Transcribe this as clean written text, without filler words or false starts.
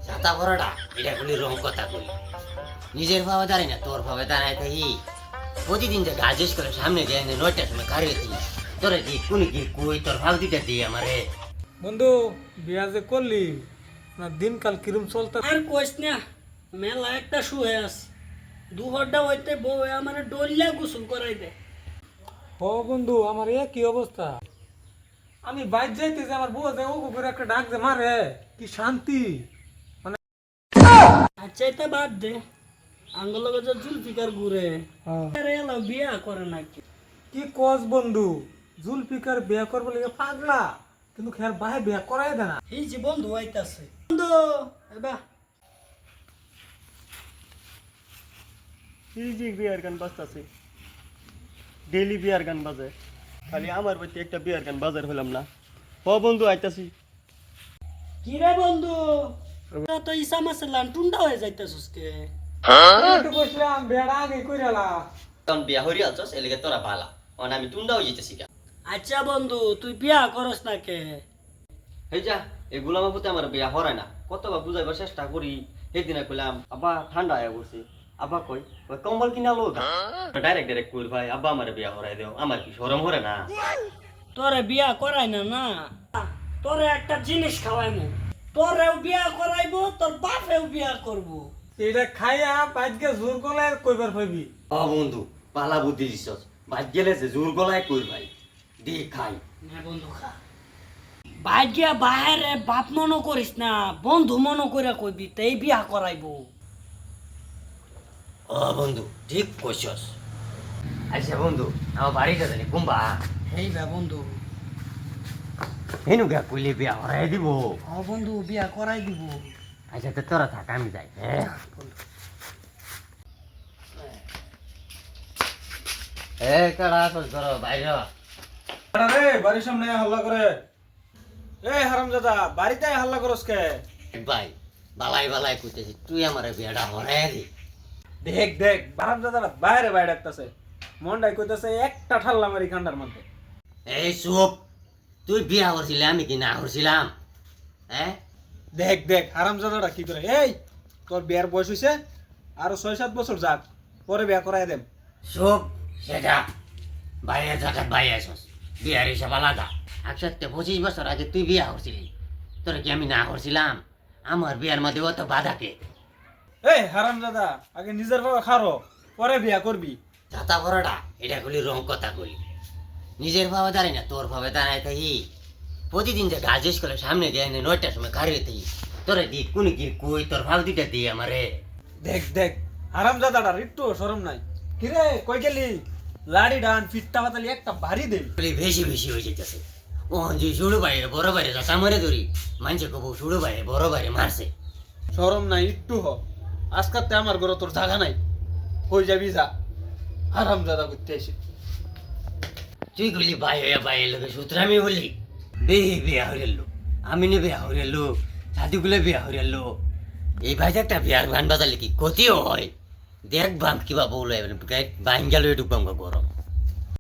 ছাতা বড়টা এটা বলি রং কথা কই নিজের ভাবে দাঁড়াই না তোর ভাবে দাঁড়ায় থাকি প্রতিদিন যে গাজেস করে সামনে যায় না 9টার সময় কারিয়ে থাকি তোরা কি কোনি কি কই তোর ভাগ দিতে দিয়ে আমারে বন্ধু বিয়া যে করলি না দিনকাল কিরম চলতে আর কইস না মেলা একটা শুয়ে আস দুহরটা হইতে বউ আমার ডলিয়া গোসল করাই দে ও বন্ধু আমার এ কি অবস্থা আমি বাইর যাইতে যে আমার বউ যে ও করে একটা ডাক যে মারে কি শান্তি আচ্ছা এটা বাদ দে আঙ্গুল লগে যে জুলফিকার ঘুরে আরে এলা বিয়া করে নাকি কি কস বন্ধু জুলফিকার বিয়া করবো লিগে পাগলা কিন্তু খেয়াল বাহে বিয়া করাই দে না এই যে বন্ধু আইতাছে বন্ধু এবা এই যে বিয়ার গান বাজতেছে ডেইলি বিয়ার গান বাজে খালি আমার বাড়িতে একটা বিয়ার গান বাজার হলাম না ও বন্ধু আইতাছি কি রে বন্ধু তোরা তো ইসা মাসেলান টুন্ডা হয়ে যাইতাছিস কে একটু বসলাম বেড়া আগে কইরালা তখন বিয়া হরি আছস এলিগে তোরা বালা অন আমি টুন্ডা হই যেতেছি কা আচ্ছা বন্ধু তুই বিয়া করস না কে এই যা এই গোলামের প্রতি আমার বিয়া হরায় না কতবার বুঝাইবার চেষ্টা করি সেদিন কইলাম আব্বা ঠান্ডা হয়ে পড়ছে আব্বা কই ওই কম্বল কিনা লো ডাইরেক্ট কই ভাই আব্বা আমার বিয়া হরাই দেও আমার কি শরম হরে না তোরে বিয়া করাই না না তোরে একটা জিনিস খাওয়াইমু তোরেও বিয়া করাইবো তোর বাপেও বিয়া করবো এটা খাইয়া বাইকে জোর করলে কইবার পাইবি ও বন্ধু পালা বুদ্ধি দিছস বাদ গেলে যে জোর গলায় কই ভাই দি খাই না বন্ধু খা ভাগ্যা বাইরে বাপ মনো করিস না বন্ধু মনো করে কইবি তাই বিয়া করাইবো ও বন্ধু ঠিক কইছস আচ্ছা বন্ধু আমার বাড়িটা জানি কুম্বা এই বে বন্ধু হেনু গা কইলে বিয়া হরাই দিব ও বন্ধু বিয়া করাই দিব আচ্ছা তো তোরা থাক আমি যাই হ্যাঁ এ কাড়া কস ধরো বাইরে রে বাড়ির সামনে হাল্লা করে এই হারামজাদা বাড়িতে হাল্লা করস কে ভাই বালাই বালাই কইতেছি তুই আমার বিয়াটা হরাই দি দেখ দেখ হারামজাদারা বাইরে বাইরে ডাকতেছে মনটাই কইতেছে একটা ঠাল্লা মারি কান্ডার মধ্যে এই চুপ তুই বিয়া করছিলি আমি কি না করছিলাম হ্যাঁ দেখ দেখ হারামজাদারা কি করে এই তোর বিয়ার বয়স হইছে আরো 6-7 বছর যাক পরে বিয়া করাই দেব চুপ সেটা বাইরের জায়গায় বাইরে আসস বিয়ার হিসাব আলাদা একসাথে 25 বছর আগে তুই বিয়া করছিলি তোরা কি আমি না করছিলাম আমার বিয়ার মধ্যে অত বাধা কে এই হারামজাদা আগে নিজের বাবা খারো পরে বিয়া করবি ছাতা বড়টা এটা কলি রং কথা কলি নিজের ভাবে দাঁড়াই না তোর ভাবে দাঁড়ায় থাকি প্রতিদিন যে গাজেস করে সামনে যায় না 9টার সময় কারিয়ে থাকি তোরা দি কোনি কি কই তোর ভাগ দিতে দিয়ে আমারে দেখ দেখ হারামজাদাটার একটু শরম নাই কিরে কই গেলি লাড়ি ডান ফিটটা বাতালি একটা ভারী দেব বলি বেশি বেশি হয়ে যেতেছে ও যে শুরু বাইরে বড় বাইরে যাতা মারে ধরি মানছে কবু শুরু বাইরে বড় বাইরে মারছে শরম নাই একটু হ আজকাতে আমার ঘরে তোর জায়গা নাই কই যাবি যা হারামজাদা করতে এসে তুই গলি বাই লোকে সুতরামি বলি বিয়া হইল আমি নে বিয়া হইল সাদিগুলো বিয়া হইল এই ভাইটা একটা বিয়ার গান বাজালে কি ক্ষতিও হয় দেখ বাম কিবা বউলো বাইন গেল একটু গরম